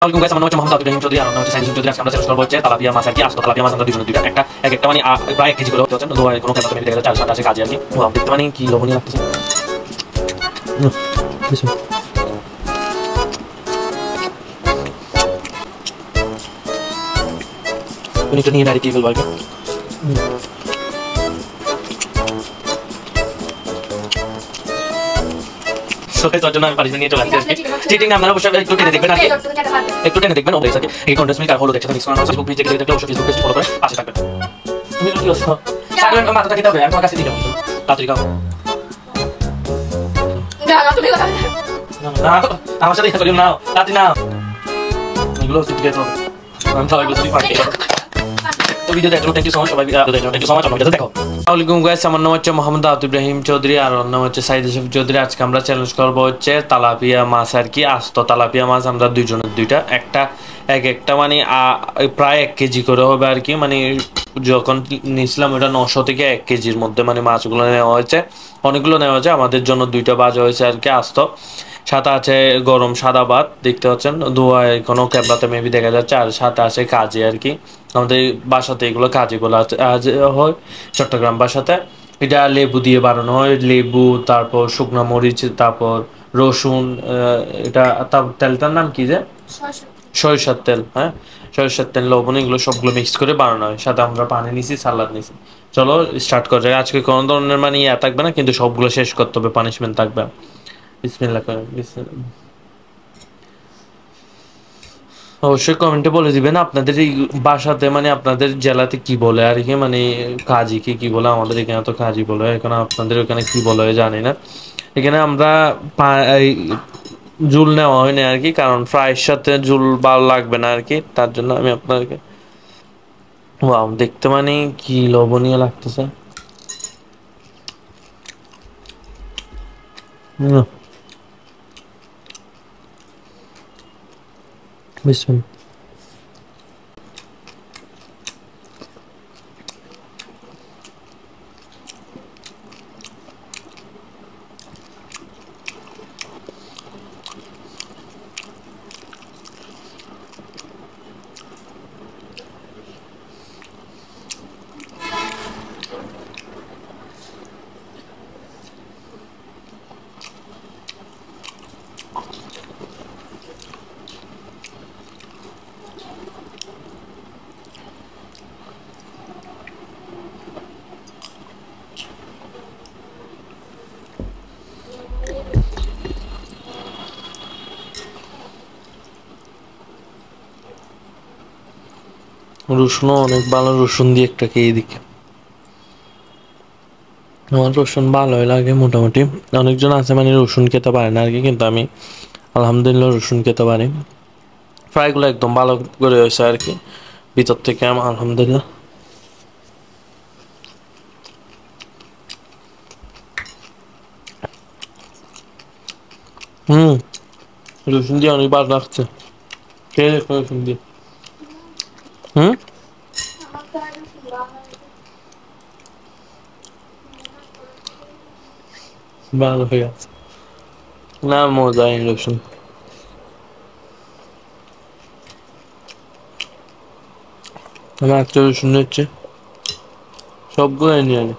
আসসালামু আলাইকুম গাইস, আমার নাম হচ্ছে মোহাম্মদ আব্দুর রহিম চৌধুরী আর আমার হচ্ছে সাইদ চৌধুরি। আজকে আমরা চ্যালেঞ্জ করবো হচ্ছে তালাপিয়া মাছ আর কি আস্ত তালাপিয়া মাছ আমরা দুজনে দুইটা এক একটা মানে প্রায় 1 কেজি করে হতে হচ্ছে। ধোয়া কোনো খেলা তুমি দেখা যাচ্ছে 4-7 আছে কাজে আর কি। দেখতে মানে কি লবণীয় লাগতেছে। তুমি একটু নিয়ে ডাইরেক্ট কি ফেলবো আর কি। তোর জন্য আমি পানিশমেন্ট নিয়ে চলে আসছি আর কি। চিটিং না আপনারা অবশ্যই একটু টেনে দেখবেন আর কি, একটু টেনে দেখবেন ওদের সাথে এই কন্টেস্ট মিক আর হলো দেখতে মিক্স করানো ফেসবুক পেজ থেকে দেখতে অবশ্যই ফেসবুক পেজ ফলো করে পাশে থাকবেন। তুমি কি করছো সাগরের মাথাটা খেতে হবে, আমি তোমার কাছে দিয়ে যাবো তাড়াতাড়ি খাও। না আমার সাথে করিও না, তাড়াতাড়ি না এগুলো তুই খেতে হবে, আমি তাও এগুলো তুই পাঠিয়ে দেবো। তো ভিডিও দেখার জন্য থ্যাংক ইউ সো মাচ সবাই, থ্যাংক ইউ সো মাচ। আমার ভিডিওতে দেখো। আসসালামু আলাইকুম গাইস, আমার নাম হচ্ছে মোহাম্মদ আব্দুর রহিম চৌধুরী আর ওর নাম হচ্ছে সাইদ চৌধুরী। আজকে আমরা চ্যালেঞ্জ করবো হচ্ছে তালাপিয়া মাছ আর কি আস্ত তালাপিয়া মাছ। আমরা দুইজনের দুইটা একটা মানে প্রায় 1 কেজি করে হবে আর কি। মানে যখন নিয়েছিলাম ওটা 900 থেকে 1 কেজির মধ্যে মানে মাছগুলো নেওয়া হয়েছে, অনেকগুলো নেওয়া হয়েছে। আমাদের জন্য দুইটা ভাজা হয়েছে আর কি আস্ত। সাথে আছে গরম সাদা ভাত দেখতে পাচ্ছেন, ধোয়ায় কোনো ক্যামেরাতে মেবি দেখা যাচ্ছে। আর সাথে আছে কাজে আর কি, আমাদের বাসাতে এগুলো কাজেগুলো হয় চট্টগ্রাম বাসাতে। এটা লেবু দিয়ে বানানো হয়, লেবু তারপর শুকনো মরিচ তারপর রসুন, এটা তারপর তেলটার নাম কি যে সরিষার তেল, হ্যাঁ সরিষার তেল লবণ এগুলো সবগুলো মিক্স করে বানানো হয়। সাথে আমরা পানি নিছি, সালাদ নিছি। চলো স্টার্ট করা যায়। আজকে কোনো ধরনের মানে থাকবে না, কিন্তু সবগুলো শেষ করতে হবে, পানিশমেন্ট থাকবে। বিসমিল্লাহ করেন, বিসমিল্লাহ। অবশ্যই কমেন্টে বলে দিবেন আপনাদের এই বাসাতে মানে আপনাদের জেলাতে কি বলে আর কি, মানে কাজীকে কি বলে। আমাদের এখানে তো কাজী বলে, এখন আপনাদের ওখানে কি বলে জানি না। এখানে আমরা জুল নেওয়া হয়নি আর কি, কারণ ফ্রাইয়ের সাথে জুল ভালো লাগবে না আর কি, তার জন্য আমি আপনাদেরকে ওয়াও দেখতে মানে কি লোভনীয় লাগতেছে। বিসমিল্লাহ। রসুনও অনেক ভালো, রসুন দিয়ে একটা খেয়ে দেখি। আমার রসুন ভালোই লাগে মোটামুটি। অনেকজন আছে মানে রসুন খেতে পারে না আর কি, কিন্তু আমি আলহামদুলিল্লাহ রসুন খেতে পারি। ফ্রাইগুলো একদম ভালো করে হয়েছে আর কি ভিতর থেকে, আমার আলহামদুলিল্লাহ। রসুন দিয়ে অনেক ভালো লাগছে, খেয়ে দেখো রসুন দিয়ে। ভালো হয়ে গেছে না, মজা এই রসুন। আমার একটা রসুন হচ্ছে সবগুলো নিয়ে আনি।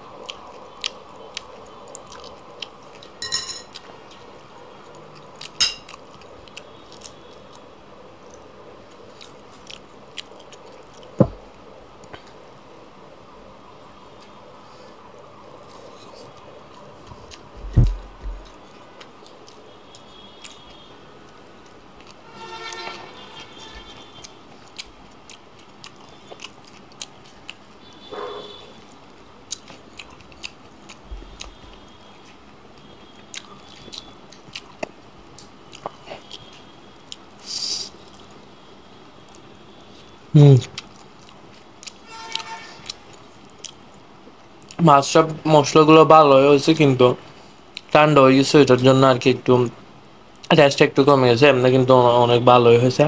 মাছ সব মশলাগুলো ভালো হয়েছে, কিন্তু ঠান্ডা হয়ে গেছে, এটার জন্য আর কি একটু টেস্টটা একটু কমে গেছে। এমনি কিন্তু অনেক ভালোই হয়েছে।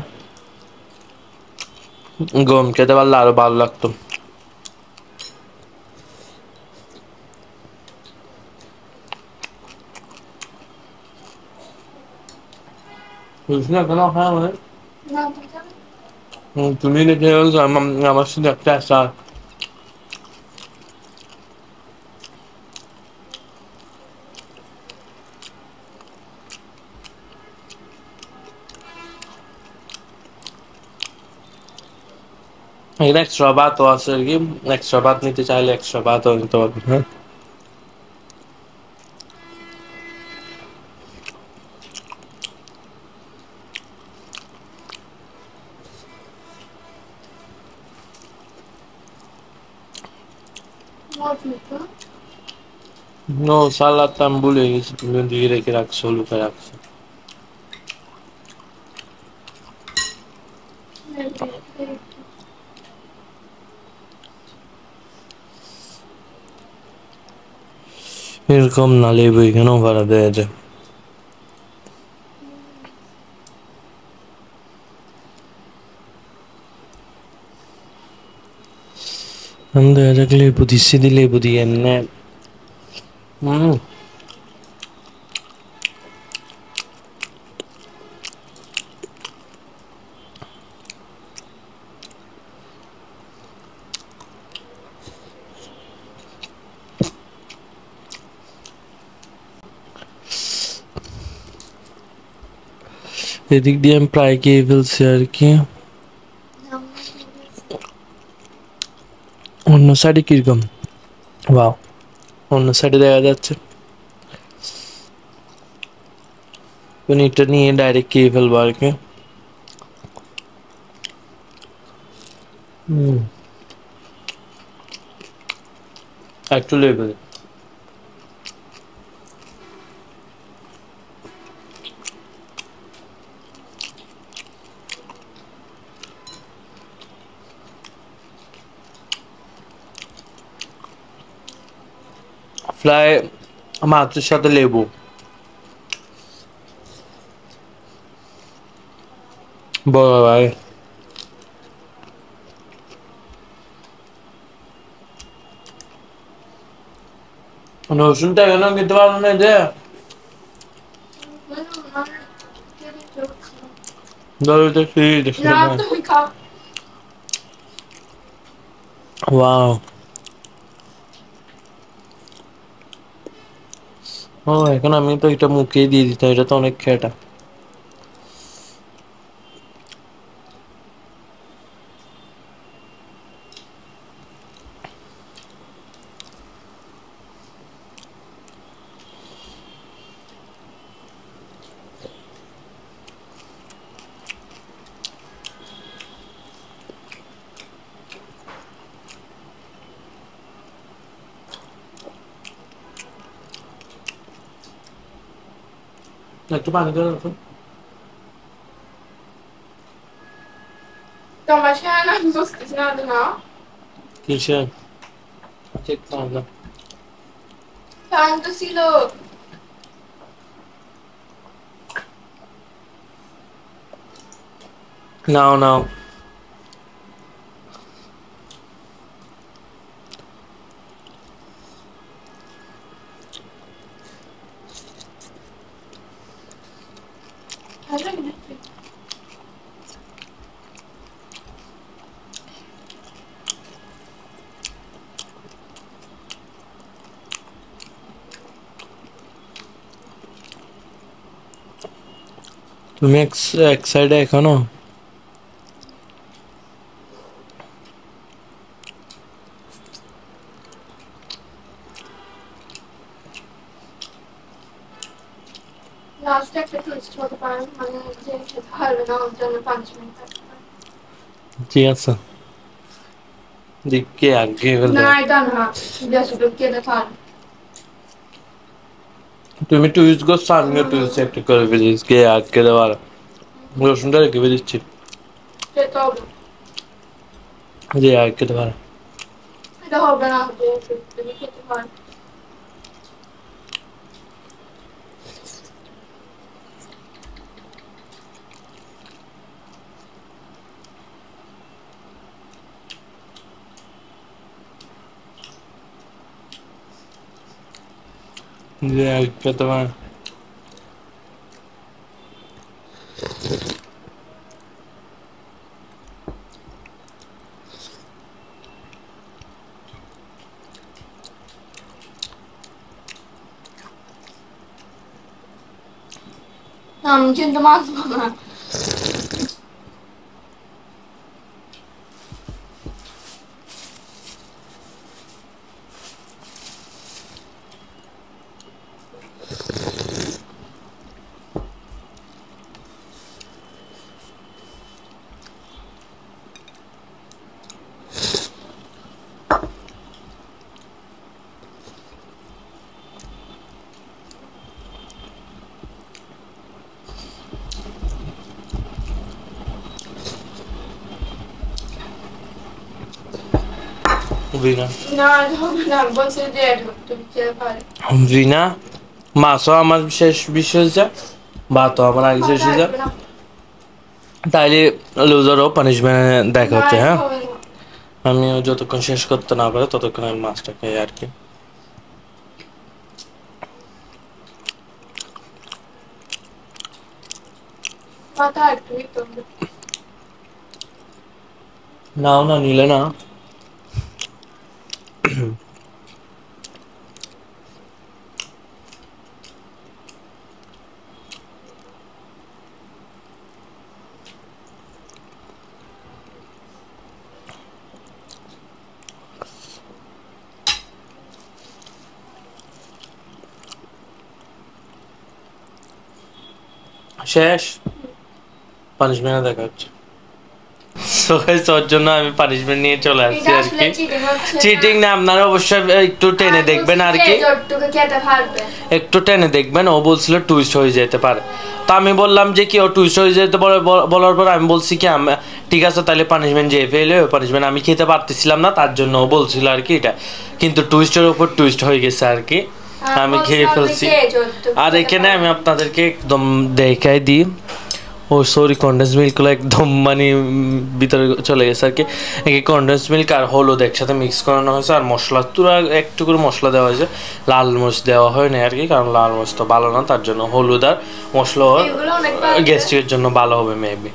গম খেতে পারলে আরো ভালো লাগতো। রসুন এখনো খাওয়া হয় তুমি দেখে আমার শুধু একটা আশা এখানে এক্সট্রা ভাতও আছে আর কি এক্সট্রা ভাত নিতে চাইলে এক্সট্রা ভাতও নিতে পারবেন হ্যাঁ নো সালাদ আমি ভুলে গেছি তুমি দিয়ে রেখে রাখছো লুকায় রাখছো এরকম না লেবু এখানেও ভাড়া দেওয়া যায় দেওয়া যাক লেবু দিচ্ছি দি লেবু দিয়ে এমনি এদিক দিয়ে আমি প্রায় খেয়ে ফেলছি আর কি অন্য সাইডে কিরকম ওয়াও অন্য সাইডে দেখা যাচ্ছে পনিরটা নিয়ে ডাইরেক্ট খেয়ে ফেলবো আর কি একটু লেবু ফ্রাই মাছের সাথে লেবু বড় ভাই রসুনটা এখনো খেতে পারবো না যে দলটা খেয়ে দেখতে ওয়াও ও এখন আমি তো এটা মুখে দিয়ে দিতাম এটা তো অনেক খেটা একটু পানি দিয়ে রাখো Toma tjena, så snälla. কিসে ঠিক না Time to ছিল নাও নাও তুমি এক সাইডে এখনো লাস্ট একটা টুইস্ট হতে পারে মানে যে খেতে পারবে না ওর জন্য 5 মিনিট ঠিক আছে দিকে আগে না এটা না বেশি করে খেতে পার তুমি টুইস্ট করছো আমিও টুইস্ট একটা করে ফেলিস কে আগে দেওয়ার রসুনটা রেখে দিচ্ছি খেতে হবে যে আগে দেওয়ার এটা হবে না যে তুমি খেতে পার যে আগে দেওয়ার আমি কিন্তু মাছবো না। রিনা না হবে না, বলছে যে অ্যাড করতে দিতে পারে। রিনা মাছও আমার শেষ বিষয় যা, ভাতও আমার আগে শেষ যা, তাইলে লুজারও পানিশমেন্ট দেখা হচ্ছে। হ্যাঁ, আমি যতক্ষণ শেষ করতে না পারে ততক্ষণ আমি মাছটা খাই আর কি। নাও না, নিলে না। শেষ পানিশমেন্ট দেখা হচ্ছে। তোর জন্য আমি পানিশমেন্ট নিয়ে চলে আসছি আর কি। চিটিং না, আপনারা অবশ্যই একটু টেনে দেখবেন আর কি, একটু টেনে দেখবেন। ও বলছিল টুইস্ট হয়ে যেতে পারে, তো আমি বললাম যে কি ও টুইস্ট হয়ে যেতে পারে, বলার পর আমি বলছি কি ঠিক আছে তাহলে পানিশমেন্ট যে ফেলে ওই পানিশমেন্ট আমি খেতে পারতেছিলাম না, তার জন্য ও বলছিল আর কি এটা, কিন্তু টুইস্টের উপর টুইস্ট হয়ে গেছে আর কি, আমি খেয়ে ফেলছি। আর এখানে আমি আপনাদেরকে একদম দেখাই দিই, ও সরি কন্ডেন্স মিল্কগুলো একদম মানে ভিতরে চলে গেছে আর কি। কন্ডেন্স মিল্ক আর হলুদ একসাথে মিক্স করানো হয়েছে, আর মশলা তুরা একটু করে মশলা দেওয়া হয়েছে, লাল মরিচ দেওয়া হয় না আর কি, কারণ লাল মরিচ তো ভালো না, তার জন্য হলুদ আর মশলা গ্যাস্ট্রিকের জন্য ভালো হবে মেবি।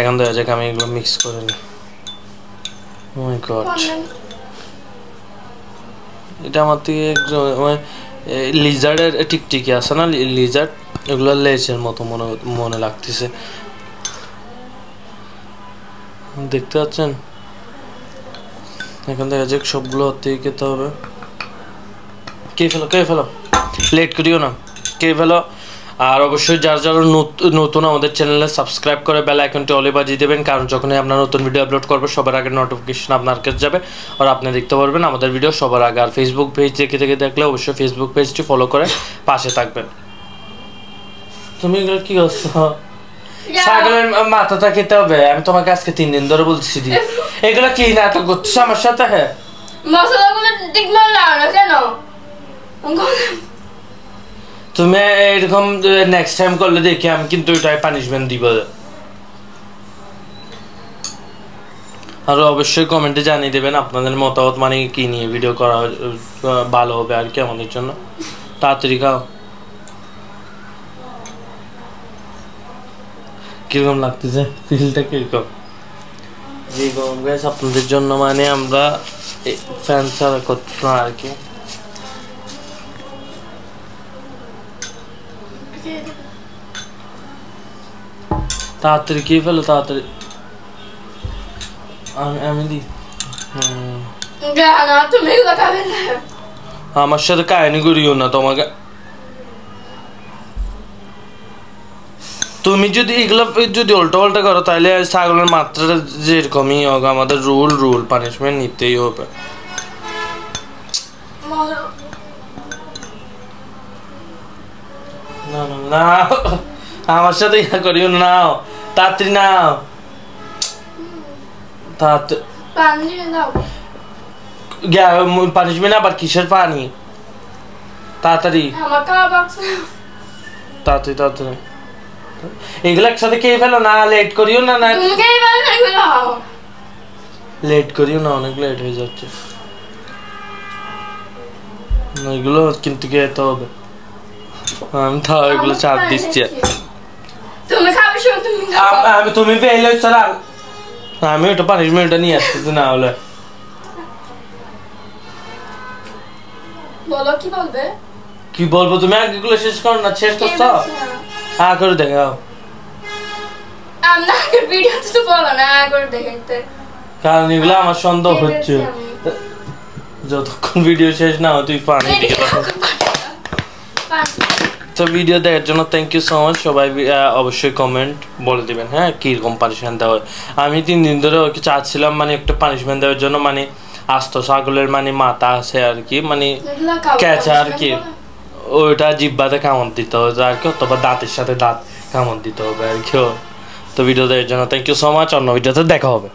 এখন দেখা যাক, আমি এগুলো মিক্স করে নিই। ও মাই গড, এটা আমার থেকে লিজার্ডের টিকটিকি আছে না, লিজার্ড, এগুলো লেজের মতো মনে লাগতেছে, দেখতে পাচ্ছেন। এখন দেখা যাক, সবগুলো হতে খেতে হবে। কে ফেলো লেট করিও না, কে ফেলো। আর অবশ্যই যারা যারা নতুন আমাদের চ্যানেলে সাবস্ক্রাইব করে বেল আইকনটি অলে বাজিয়ে দেবেন, কারণ যখনই আমরা নতুন ভিডিও আপলোড করবো সবার আগে নোটিফিকেশন আপনার কাছে যাবে আর আপনি দেখতে পারবেন আমাদের ভিডিও সবার আগে। আর ফেসবুক পেজ থেকে দেখলে অবশ্যই ফেসবুক পেজটি ফলো করে পাশে থাকবেন। তুমি এগুলো কি করছো? ছাগলের মাথাটা খেতে হবে, আমি তোমাকে আজকে 3 দিন ধরে বলছি দি। এগুলো কি নাটক করছো আমার সাথে? হ্যাঁ, মশলাগুলো ঠিক মতো লাগাও না কেন? তুমি এরকম নেক্সট টাইম করলে দেখি আমি কিন্তু এটাই পানিশমেন্ট দিব। আর অবশ্যই কমেন্টে জানিয়ে দেবেন আপনাদের মতামত, মানে কি নিয়ে ভিডিও করা ভালো হবে আর কি আমাদের জন্য। তাড়াতাড়ি খাও। কিরকম লাগতেছে, ফিলটা কিরকম? জি গরম গাইস, আপনাদের জন্য মানে আমরা ফ্যান ছাড়া করতাম আর কি। তাড়াতাড়ি খেয়ে ফেলো, তাড়াতাড়ি। আমি দি তুমি কথা বলে আমার সাথে কাহিনী করিও না তোমাকে। তুমি যদি এগুলো যদি উল্টো পাল্টা করো তাহলে ছাগলের মাত্রাটা যেরকমই হোক আমাদের রুল পানিশমেন্ট নিতেই হবে। না না না, আমার সাথে ইয়া করিও না, তাড়াতাড়ি নাও, পানিশমেন্ট আবার কিসের পানি? তাড়াতাড়ি তাড়াতাড়ি তাড়াতাড়ি এগুলো একসাথে খেয়ে ফেলো না, লেট করিও না। না লেট করিও না, অনেক লেট হয়ে যাচ্ছে। এগুলো কিন্তু খেতে হবে, আমি তাও এগুলো চাপ দিচ্ছি। তুমি পেলে চলা, আমি ওটা পানিশমেন্টটা নিয়ে আসতেছি, না হলে বলো কি বলবে। কি বলবো, তুমি আগে এগুলো শেষ করো না, শেষ করছো? হ্যাঁ করে দেখাও। আমরা আগের ভিডিওতে তো বলো না করে দেখাইতে, কারণ এগুলো আমার সন্দেহ হচ্ছে যতক্ষণ ভিডিও শেষ না হয় তুই পানি দিকে তো ভিডিও দেখার জন্য থ্যাংক ইউ সো মাচ। সবাই অবশ্যই কমেন্ট বলে দিবেন হ্যাঁ কীরকম পানিশমেন্ট দেওয়া হয়। আমি 3 দিন ধরে ওকে চাচ্ছিলাম মানে একটা পানিশমেন্ট দেওয়ার জন্য, মানে আস্ত ছাগলের মানে মাথা আছে আর কি, মানে ক্যাচা আর কি, ওইটা জিব্বাতে কামড় দিতে হবে আর কি, অথবা দাঁতের সাথে দাঁত কামড় দিতে হবে আর কি। তো ভিডিও দেখার জন্য থ্যাংক ইউ সো মাচ, অন্য ভিডিওতে দেখা হবে।